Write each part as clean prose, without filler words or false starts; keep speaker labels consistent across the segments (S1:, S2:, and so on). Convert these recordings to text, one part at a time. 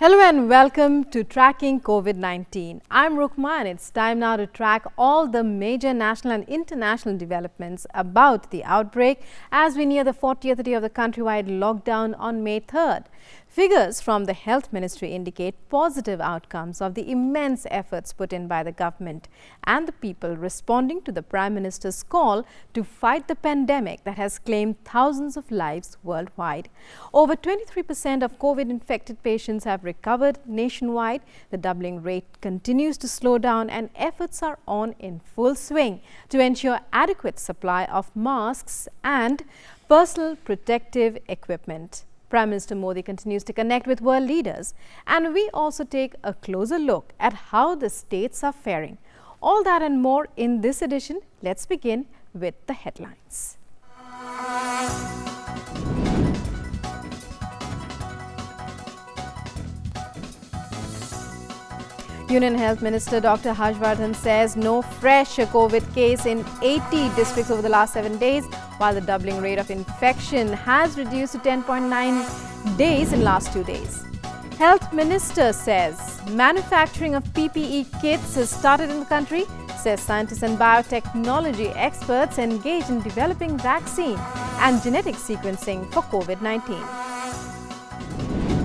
S1: Hello and welcome to Tracking COVID-19. I'm Rukma and it's time now to track all the major national and international developments about the outbreak as we near the 40th day of the countrywide lockdown on May 3rd. Figures from the Health Ministry indicate positive outcomes of the immense efforts put in by the government and the people responding to the Prime Minister's call to fight the pandemic that has claimed thousands of lives worldwide. Over 23% of COVID-infected patients have recovered nationwide. The doubling rate continues to slow down and efforts are on in full swing to ensure adequate supply of masks and personal protective equipment. Prime Minister Modi continues to connect with world leaders, and we also take a closer look at how the states are faring. All that and more in this edition. Let's begin with the headlines. Union Health Minister Dr. Harshvardhan says no fresh COVID case in 80 districts over the last 7 days, while the doubling rate of infection has reduced to 10.9 days in last 2 days. Health Minister says manufacturing of PPE kits has started in the country, says scientists and biotechnology experts engaged in developing vaccine and genetic sequencing for COVID-19.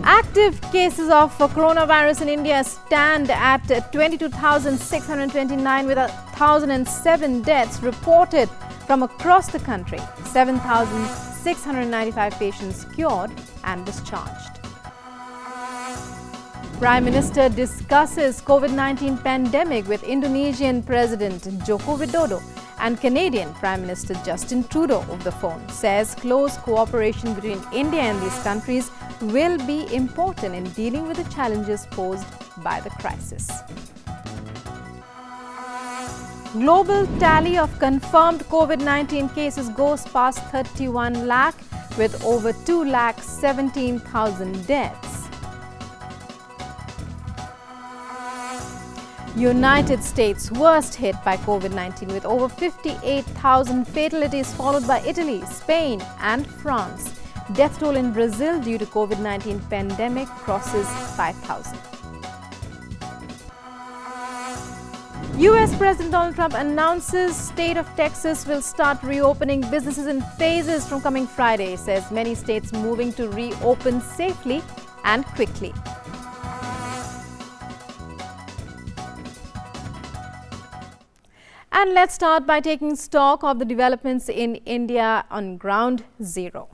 S1: Active cases of coronavirus in India stand at 22,629 with 1,007 deaths reported from across the country. 7,695 patients cured and discharged. Prime Minister discusses COVID-19 pandemic with Indonesian President Joko Widodo and Canadian Prime Minister Justin Trudeau over the phone. Says close cooperation between India and these countries will be important in dealing with the challenges posed by the crisis. Global tally of confirmed COVID-19 cases goes past 31 lakh with over 2,17,000 deaths. United States worst hit by COVID-19 with over 58,000 fatalities, followed by Italy, Spain and France. Death toll in Brazil due to COVID-19 pandemic crosses 5,000. US President Donald Trump announces state of Texas will start reopening businesses in phases from coming Friday, says many states moving to reopen safely and quickly. And let's start by taking stock of the developments in India on ground zero.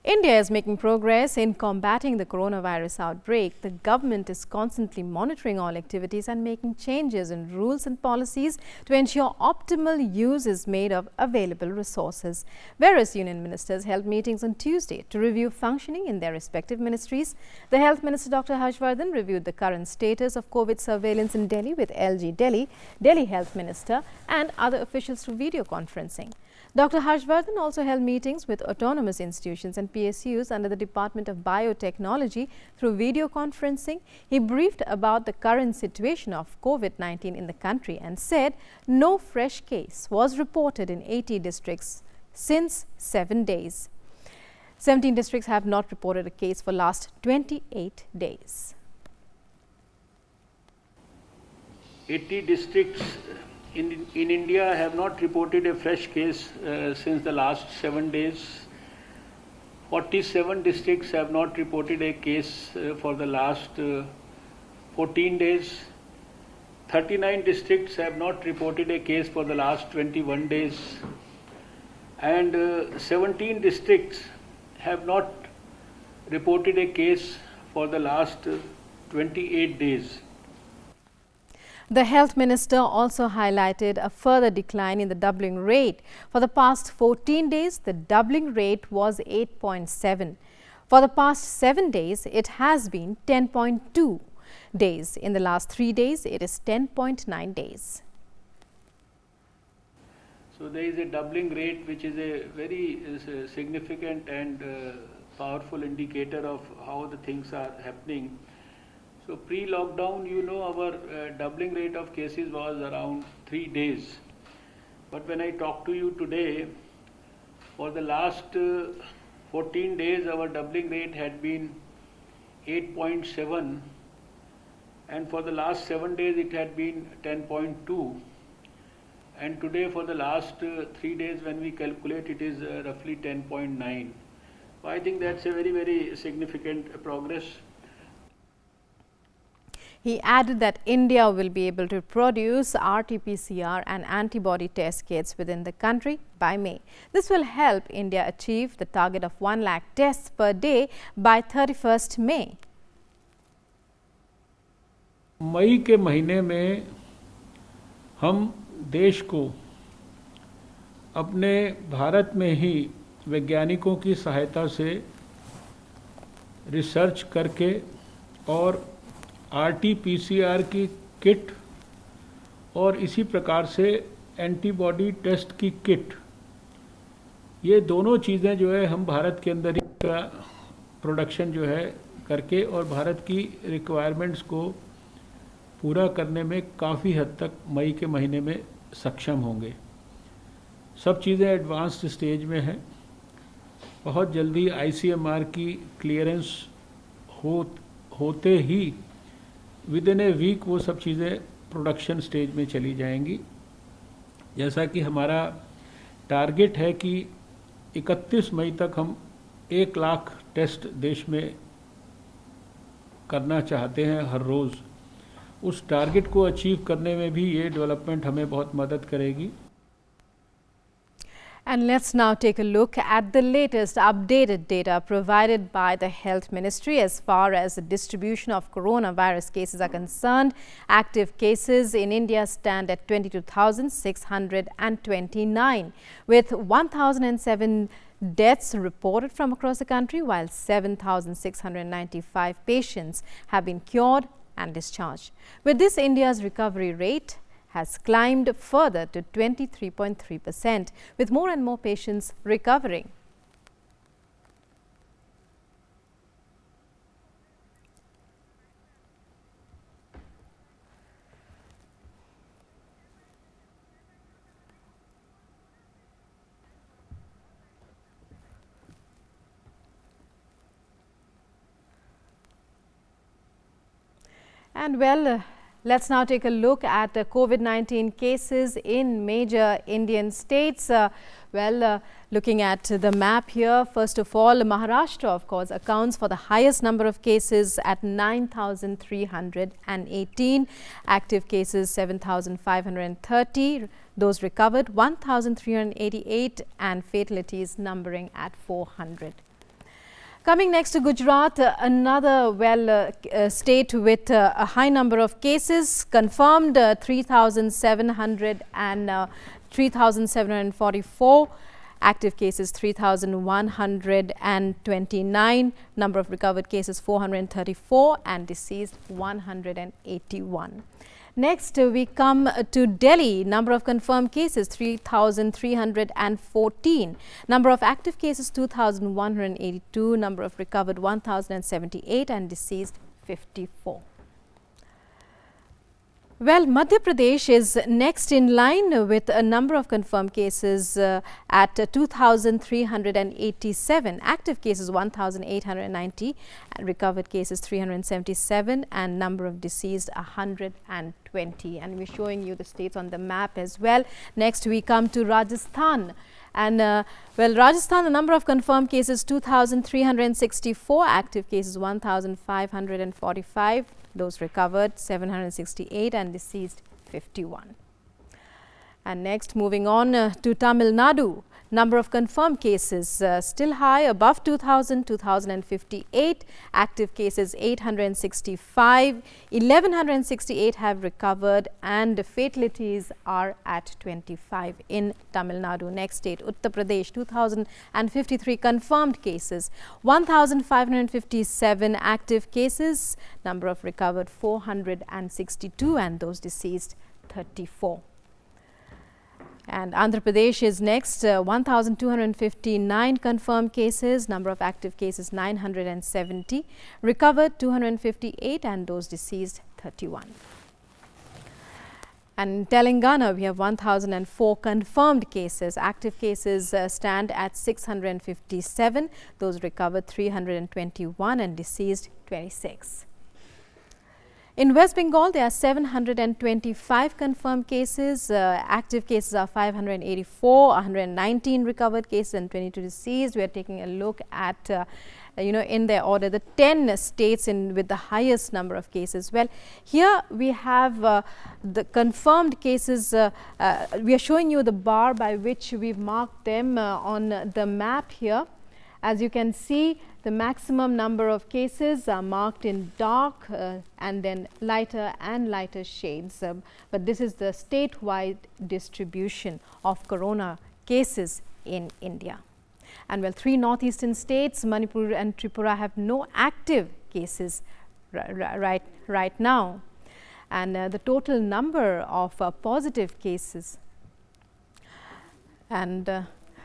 S1: India is making progress in combating the coronavirus outbreak. The government is constantly monitoring all activities and making changes in rules and policies to ensure optimal use is made of available resources. Various union ministers held meetings on Tuesday to review functioning in their respective ministries. The Health Minister Dr. Harshvardhan reviewed the current status of COVID surveillance in Delhi with LG Delhi, Delhi Health Minister and other officials through video conferencing. Dr. Harshvardhan also held meetings with autonomous institutions and PSUs under the Department of Biotechnology through video conferencing. He briefed about the current situation of COVID-19 in the country and said no fresh case was reported in 80 districts since 7 days. 17 districts have not reported a case for last 28 days.
S2: 80 districts in India have not reported a fresh case since the last 7 days. 47 districts have not reported a case for the last 14 days. 39 districts have not reported a case for the last 21 days. And 17 districts have not reported a case for the last 28 days.
S1: The Health Minister also highlighted a further decline in the doubling rate. For the past 14 days, the doubling rate was 8.7. For the past 7 days, it has been 10.2 days. In the last 3 days, it is 10.9 days.
S2: So there is a doubling rate which is a very significant and powerful indicator of how the things are happening. So pre-lockdown, our doubling rate of cases was around 3 days. But when I talk to you today, For the last 14 days, our doubling rate had been 8.7, and for the last 7 days it had been 10.2, and today for the last 3 days when we calculate it is roughly 10.9. So I think that's a very, very significant progress.
S1: He added that India will be able to produce RT-PCR and antibody test kits within the country by May. This will help India achieve the target of 1 lakh tests per day by 31st May.
S3: मई के महीने में हम देश को अपने भारत में ही वैज्ञानिकों की सहायता से रिसर्च करके और RT-PCR की किट और इसी प्रकार से एंटीबॉडी टेस्ट की किट, ये दोनों चीज़ें जो है हम भारत के अंदर ही प्रोडक्शन जो है करके और भारत की रिक्वायरमेंट्स को पूरा करने में काफ़ी हद तक मई के महीने में सक्षम होंगे। सब चीज़ें एडवांस्ड स्टेज में हैं। बहुत जल्दी ICMR की क्लियरेंस होते ही विद इन ए वीक वो सब चीज़ें प्रोडक्शन स्टेज में चली जाएंगी। जैसा कि हमारा टारगेट है कि 31 मई तक हम 1 लाख टेस्ट देश में करना चाहते हैं हर रोज़। उस टारगेट को अचीव करने में भी ये डेवलपमेंट हमें बहुत मदद करेगी।
S1: And let's now take a look at the latest updated data provided by the Health Ministry as far as the distribution of coronavirus cases are concerned. Active cases in India stand at 22,629, with 1,007 deaths reported from across the country, while 7,695 patients have been cured and discharged. With this, India's recovery rate has climbed further to 23.3%, with more and more patients recovering. And well, let's now take a look at COVID-19 cases in major Indian states. Looking at the map here, first of all, Maharashtra, of course, accounts for the highest number of cases at 9,318. Active cases 7,530. Those recovered 1,388, and fatalities numbering at 400. Coming next to Gujarat, another state with a high number of cases confirmed, 3,744. Active cases 3,129. Number of recovered cases 434, and deceased 181. Next, we come to Delhi. Number of confirmed cases 3,314. Number of active cases 2,182. Number of recovered 1,078, and deceased 54. Well, Madhya Pradesh is next in line with a number of confirmed cases at 2,387, active cases 1,890, and recovered cases 377, and number of deceased 120. And we're showing you the states on the map as well. Next, we come to Rajasthan. And Rajasthan, the number of confirmed cases 2,364, active cases 1,545. Those recovered 768, and deceased 51. And next, moving on to Tamil Nadu. Number of confirmed cases still high, above 2,000, 2,058. Active cases 865. 1,168 have recovered, and fatalities are at 25 in Tamil Nadu. Next state, Uttar Pradesh, 2,053 confirmed cases. 1,557 active cases. Number of recovered 462, and those deceased 34. And Andhra Pradesh is next, 1,259 confirmed cases, number of active cases 970, recovered 258, and those deceased 31. And in Telangana, we have 1,004 confirmed cases. Active cases stand at 657. Those recovered 321 and deceased 26. In West Bengal, there are 725 confirmed cases. Active cases are 584, 119 recovered cases and 22 deceased. We are taking a look at in their order, the 10 states with the highest number of cases. Well, here we have the confirmed cases. We are showing you the bar by which we've marked them on the map here. As you can see, the maximum number of cases are marked in dark and then lighter and lighter shades. But this is the statewide distribution of corona cases in India. And well, 3 northeastern states, Manipur and Tripura, have no active cases right now. And the total number of positive cases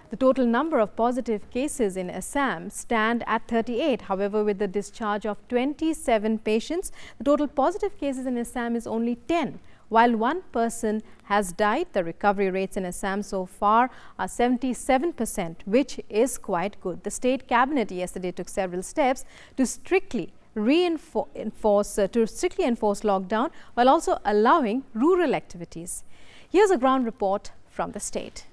S1: the total number of positive cases in Assam stand at 38. However, with the discharge of 27 patients, the total positive cases in Assam is only 10. While 1 person has died, the recovery rates in Assam so far are 77%, which is quite good. The state cabinet yesterday took several steps to strictly enforce lockdown while also allowing rural activities. Here's a ground report from the state.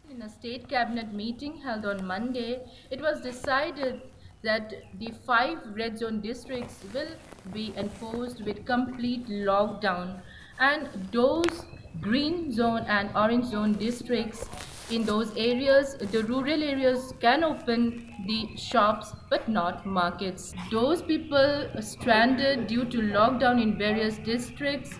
S4: In a state cabinet meeting held on Monday, it was decided that the 5 red zone districts will be enforced with complete lockdown, and those green zone and orange zone districts, in those areas, the rural areas can open the shops but not markets. Those people stranded due to lockdown in various districts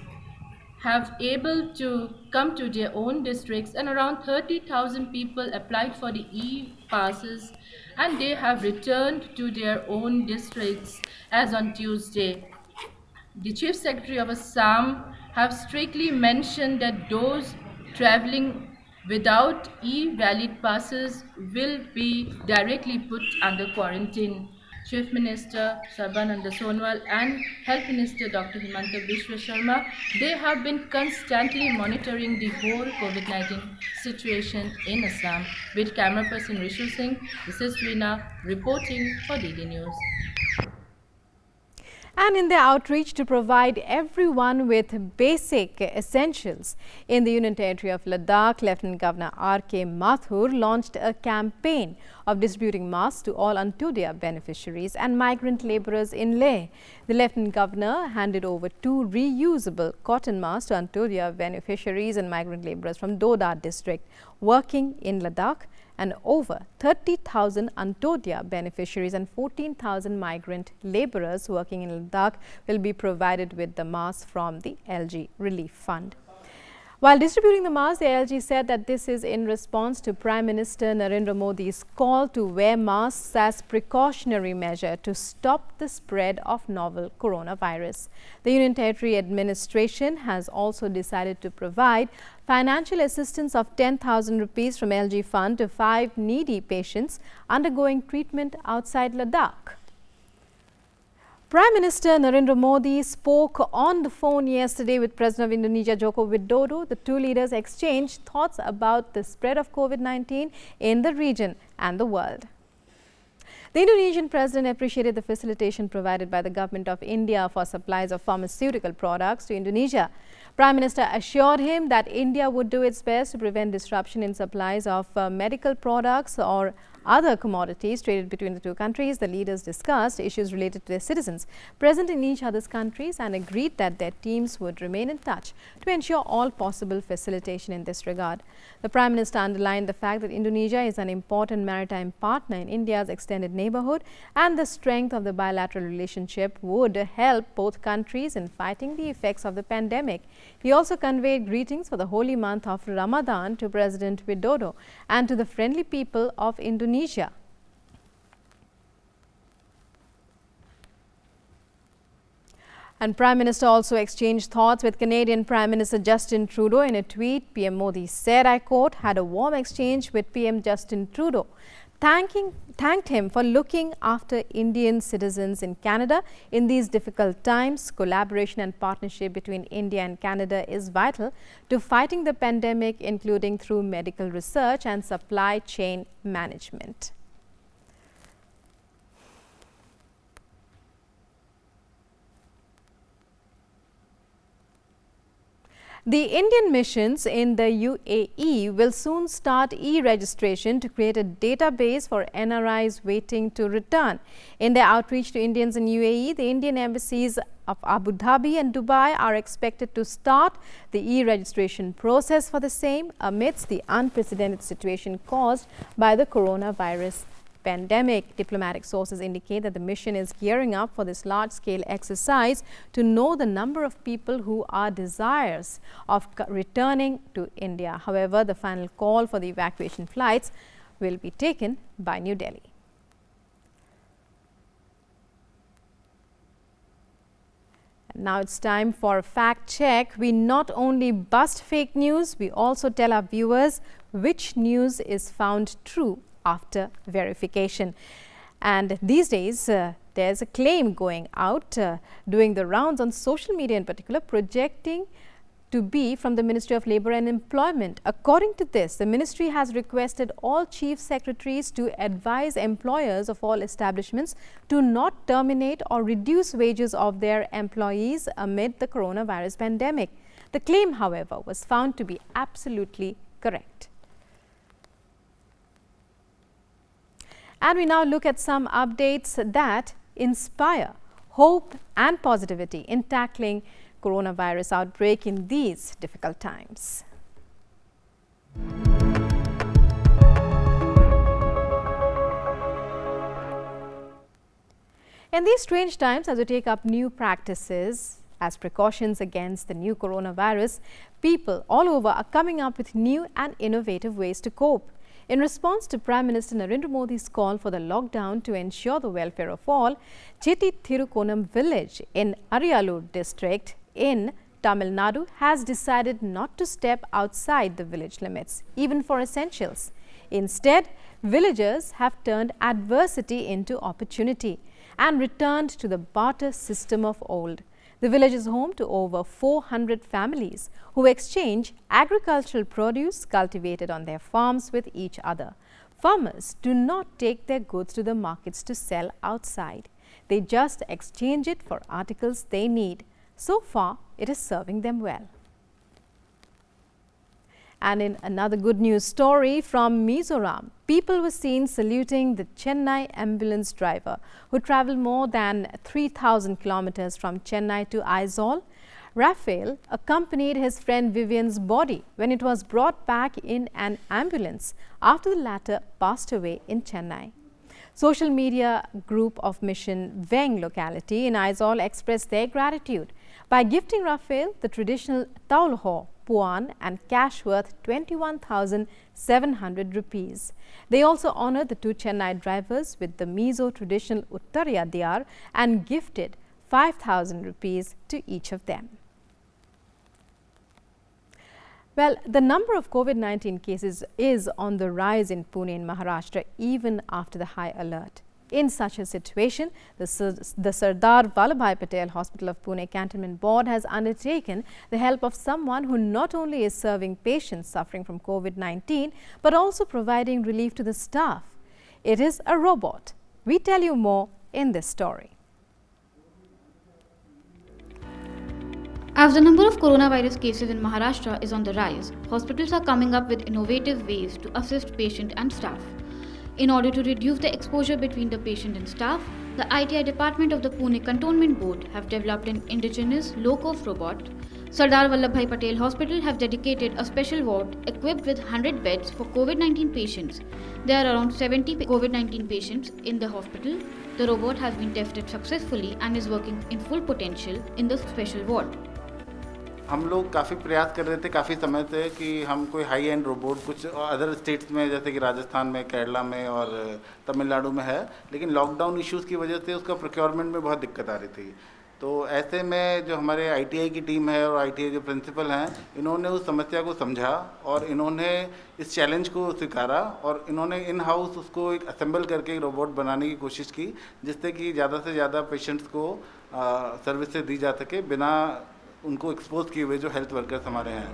S4: have able to come to their own districts, and around 30,000 people applied for the e-passes and they have returned to their own districts as on Tuesday. The Chief Secretary of Assam have strictly mentioned that those traveling without e-valid passes will be directly put under quarantine. Chief Minister Sarbananda Sonowal and Health Minister Dr. Himanta Biswa Sharma, they have been constantly monitoring the whole COVID-19 situation in Assam. With camera person Rishu Singh, this is Reena reporting for DD News.
S1: And in their outreach to provide everyone with basic essentials in the Union Territory of Ladakh, Lieutenant Governor R.K. Mathur launched a campaign of distributing masks to all Antyodaya beneficiaries and migrant laborers in Leh. The Lieutenant Governor handed over 2 reusable cotton masks to Antyodaya beneficiaries and migrant laborers from Doda district working in Ladakh, and over 30,000 Antyodaya beneficiaries and 14,000 migrant laborers working in Ladakh will be provided with the masks from the LG Relief Fund. While distributing the masks, the LG said that this is in response to Prime Minister Narendra Modi's call to wear masks as precautionary measure to stop the spread of novel coronavirus. The Union Territory Administration has also decided to provide financial assistance of 10,000 rupees from LG Fund to 5 needy patients undergoing treatment outside Ladakh. Prime Minister Narendra Modi spoke on the phone yesterday with President of Indonesia Joko Widodo. The 2 leaders exchanged thoughts about the spread of COVID-19 in the region and the world. The Indonesian president appreciated the facilitation provided by the government of India for supplies of pharmaceutical products to Indonesia. Prime Minister assured him that India would do its best to prevent disruption in supplies of medical products or other commodities traded between the 2 countries. The leaders discussed issues related to their citizens present in each other's countries and agreed that their teams would remain in touch to ensure all possible facilitation in this regard. The Prime Minister underlined the fact that Indonesia is an important maritime partner in India's extended neighborhood, and the strength of the bilateral relationship would help both countries in fighting the effects of the pandemic. He also conveyed greetings for the holy month of Ramadan to President Widodo and to the friendly people of Indonesia. And Prime Minister also exchanged thoughts with Canadian Prime Minister Justin Trudeau. In a tweet, PM Modi said, I quote, had a warm exchange with PM Justin Trudeau. thanked him for looking after Indian citizens in Canada in these difficult times. Collaboration and partnership between India and Canada is vital to fighting the pandemic, including through medical research and supply chain management. The Indian missions in the UAE will soon start e-registration to create a database for NRIs waiting to return. In their outreach to Indians in UAE, the Indian embassies of Abu Dhabi and Dubai are expected to start the e-registration process for the same amidst the unprecedented situation caused by the coronavirus pandemic. Diplomatic sources indicate that the mission is gearing up for this large-scale exercise to know the number of people who are desirous of returning to India. However, the final call for the evacuation flights will be taken by New Delhi. Now it's time for a fact check. We not only bust fake news, we also tell our viewers which news is found true after verification. And these days, there's a claim going out, doing the rounds on social media in particular, projecting to be from the Ministry of Labour and Employment. According to this, the ministry has requested all chief secretaries to advise employers of all establishments to not terminate or reduce wages of their employees amid the coronavirus pandemic. The claim, however, was found to be absolutely correct. And we now look at some updates that inspire hope and positivity in tackling coronavirus outbreak in these difficult times. In these strange times, as we take up new practices as precautions against the new coronavirus, people all over are coming up with new and innovative ways to cope. In response to Prime Minister Narendra Modi's call for the lockdown to ensure the welfare of all, Chetti Thirukonam village in Ariyalur district in Tamil Nadu has decided not to step outside the village limits, even for essentials. Instead, villagers have turned adversity into opportunity and returned to the barter system of old. The village is home to over 400 families who exchange agricultural produce cultivated on their farms with each other. Farmers do not take their goods to the markets to sell outside. They just exchange it for articles they need. So far, it is serving them well. And in another good news story from Mizoram, people were seen saluting the Chennai ambulance driver who travelled more than 3,000 kilometers from Chennai to Aizawl. Raphael accompanied his friend Vivian's body when it was brought back in an ambulance after the latter passed away in Chennai. Social media group of Mission Veng locality in Aizawl expressed their gratitude by gifting Raphael the traditional Taulho, Puan and cash worth 21,700 rupees. They also honoured the two Chennai drivers with the Mizo traditional Uttariya Diyar and gifted 5,000 rupees to each of them. Well, the number of COVID-19 cases is on the rise in Pune in Maharashtra even after the high alert. In such a situation, the Sardar Vallabhbhai Patel Hospital of Pune Cantonment Board has undertaken the help of someone who not only is serving patients suffering from COVID-19, but also providing relief to the staff. It is a robot. We tell you more in this story.
S5: As the number of coronavirus cases in Maharashtra is on the rise, hospitals are coming up with innovative ways to assist patient and staff. In order to reduce the exposure between the patient and staff, the ITI department of the Pune Cantonment Board have developed an indigenous low-cost robot. Sardar Vallabhbhai Patel Hospital have dedicated a special ward equipped with 100 beds for COVID-19 patients. There are around 70 COVID-19 patients in the hospital. The robot has been tested successfully and is working in full potential in the special ward.
S6: हम लोग काफ़ी प्रयास कर रहे थे काफ़ी समय से कि हम कोई हाई एंड रोबोट कुछ अदर स्टेट्स में जैसे कि राजस्थान में, केरला में और तमिलनाडु में है, लेकिन लॉकडाउन इश्यूज़ की वजह से उसका प्रोक्योरमेंट में बहुत दिक्कत आ रही थी। तो ऐसे में जो हमारे ITI की टीम है और ITI जो प्रिंसिपल हैं, इन्होंने उस समस्या को समझा और इन्होंने इस चैलेंज को स्वीकारा और इन्होंने इन हाउस उसको एक असेंबल करके एक रोबोट बनाने की कोशिश की, जिससे कि ज़्यादा से ज़्यादा पेशेंट्स को सर्विसेज दी जा सके बिना उनको एक्सपोज किए हुए जो हेल्थ वर्कर्स हमारे हैं।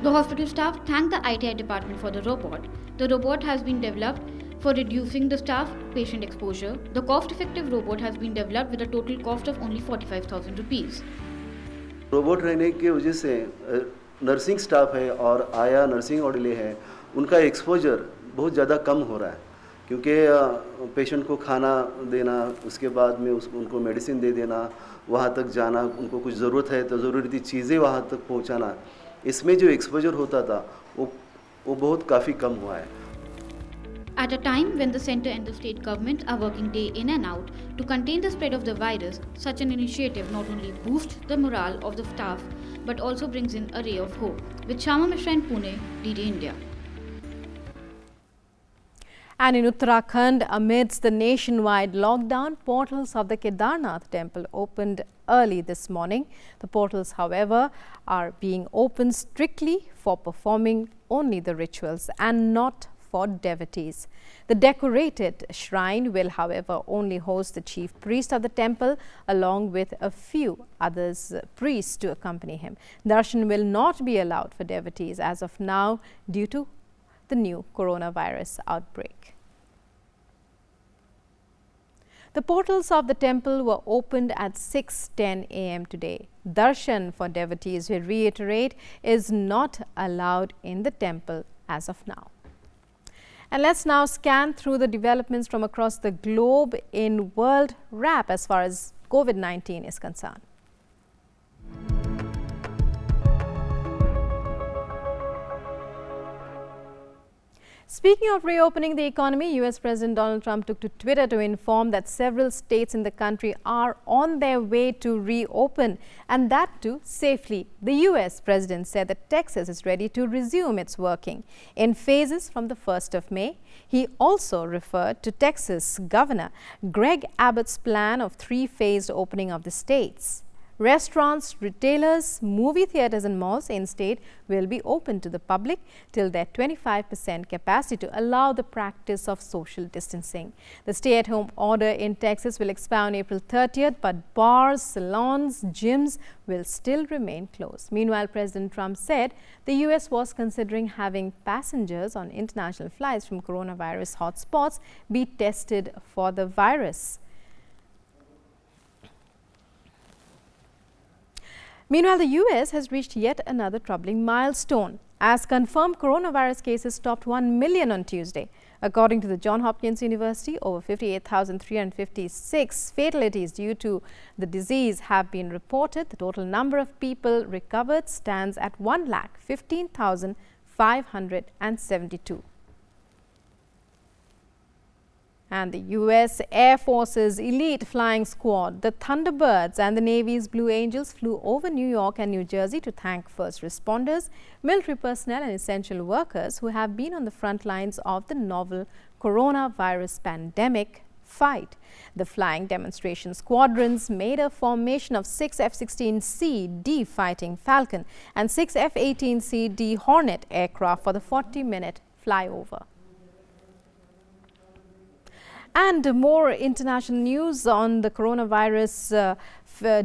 S5: The hospital staff thanked the ITI department for the robot. The robot has been developed for reducing the staff patient exposure. The cost-effective robot has been developed with a total cost of only 45,000 rupees.
S7: Robot रहने की वजह से nursing staff है और आया nursing ऑर्डले है, उनका exposure बहुत ज़्यादा कम हो रहा है, क्योंकि पेशेंट को खाना देना, उसके बाद में उनको मेडिसिन दे देना, वहाँ तक जाना, उनको कुछ ज़रूरत है तो ज़रूरी चीज़ें वहाँ तक पहुँचाना, इसमें जो एक्सपोजर होता था वो बहुत काफ़ी कम हुआ है।
S5: At a time when the centre and the state governments are working day in and out to contain the spread of the virus, such an initiative not only boosts the morale of the staff but also brings in a ray of hope. With Shama Mishra in Pune, DD India.
S1: And in Uttarakhand, amidst the nationwide lockdown, portals of the Kedarnath temple opened early this morning. The portals, however, are being opened strictly for performing only the rituals and not for devotees. The decorated shrine will, however, only host the chief priest of the temple along with a few others priests to accompany him. Darshan will not be allowed for devotees as of now due to the new coronavirus outbreak. The portals of the temple were opened at 6:10 a.m. today. Darshan for devotees, we reiterate, is not allowed in the temple as of now. And let's now scan through the developments from across the globe in World Wrap as far as COVID-19 is concerned. Speaking of reopening the economy, US President Donald Trump took to Twitter to inform that several states in the country are on their way to reopen, and that too safely. The US President said that Texas is ready to resume its working in phases from the 1st of May. He also referred to Texas Governor Greg Abbott's plan of three-phased opening of the states. Restaurants, retailers, movie theaters and malls in state will be open to the public till their 25% capacity to allow the practice of social distancing. The stay-at-home order in Texas will expire on April 30th, but bars, salons, gyms will still remain closed. Meanwhile, President Trump said the US was considering having passengers on international flights from coronavirus hotspots be tested for the virus. Meanwhile, the US has reached yet another troubling milestone as confirmed coronavirus cases topped 1 million on Tuesday. According to the Johns Hopkins University, over 58,356 fatalities due to the disease have been reported. The total number of people recovered stands at 1,15,572. And the US Air Force's elite flying squad, the Thunderbirds, and the Navy's Blue Angels flew over New York and New Jersey to thank first responders, military personnel and essential workers who have been on the front lines of the novel coronavirus pandemic fight. The flying demonstration squadrons made a formation of 6 F-16C-D Fighting Falcon and 6 F-18C-D Hornet aircraft for the 40-minute flyover. And more international news on the coronavirus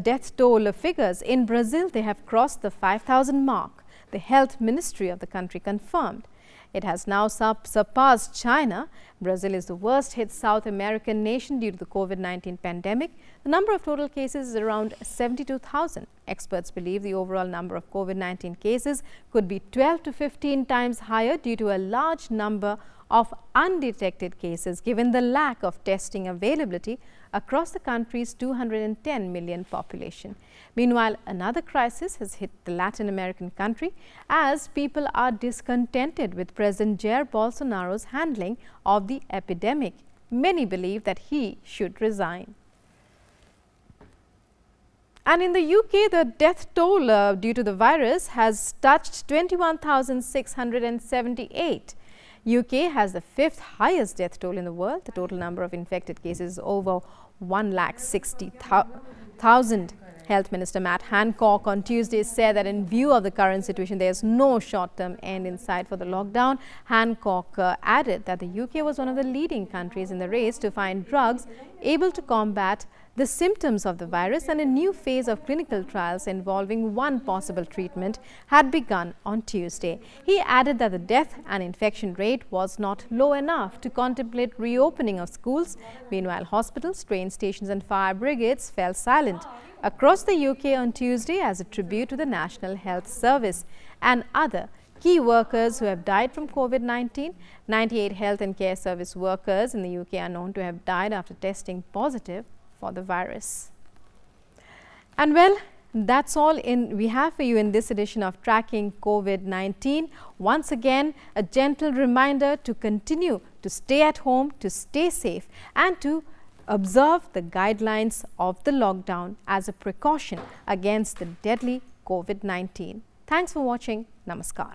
S1: death toll figures. In Brazil, they have crossed the 5,000 mark. The health ministry of the country confirmed. It has now surpassed China. Brazil is the worst hit South American nation due to the COVID-19 pandemic. The number of total cases is around 72,000. Experts believe the overall number of COVID-19 cases could be 12 to 15 times higher due to a large number of undetected cases given the lack of testing availability across the country's 210 million population. Meanwhile, another crisis has hit the Latin American country as people are discontented with President Jair Bolsonaro's handling of the epidemic. Many believe that he should resign. And in the UK, the death toll due to the virus has touched 21,678. UK has the 5th highest death toll in the world. The total number of infected cases is over 1,60,000. 100,000. Health Minister Matt Hancock on Tuesday said that in view of the current situation, there is no short-term end in sight for the lockdown. Hancock added that the UK was one of the leading countries in the race to find drugs able to combat the symptoms of the virus, and a new phase of clinical trials involving one possible treatment had begun on Tuesday. He added that the death and infection rate was not low enough to contemplate reopening of schools. Meanwhile, hospitals, train stations and fire brigades fell silent across the UK on Tuesday as a tribute to the National Health Service and other key workers who have died from COVID-19. 98 health and care service workers in the UK are known to have died after testing positive for the virus. And well, that's all we have for you in this edition of Tracking COVID-19. Once again, a gentle reminder to continue to stay at home, to stay safe and to observe the guidelines of the lockdown as a precaution against the deadly COVID-19. Thanks for watching. Namaskar.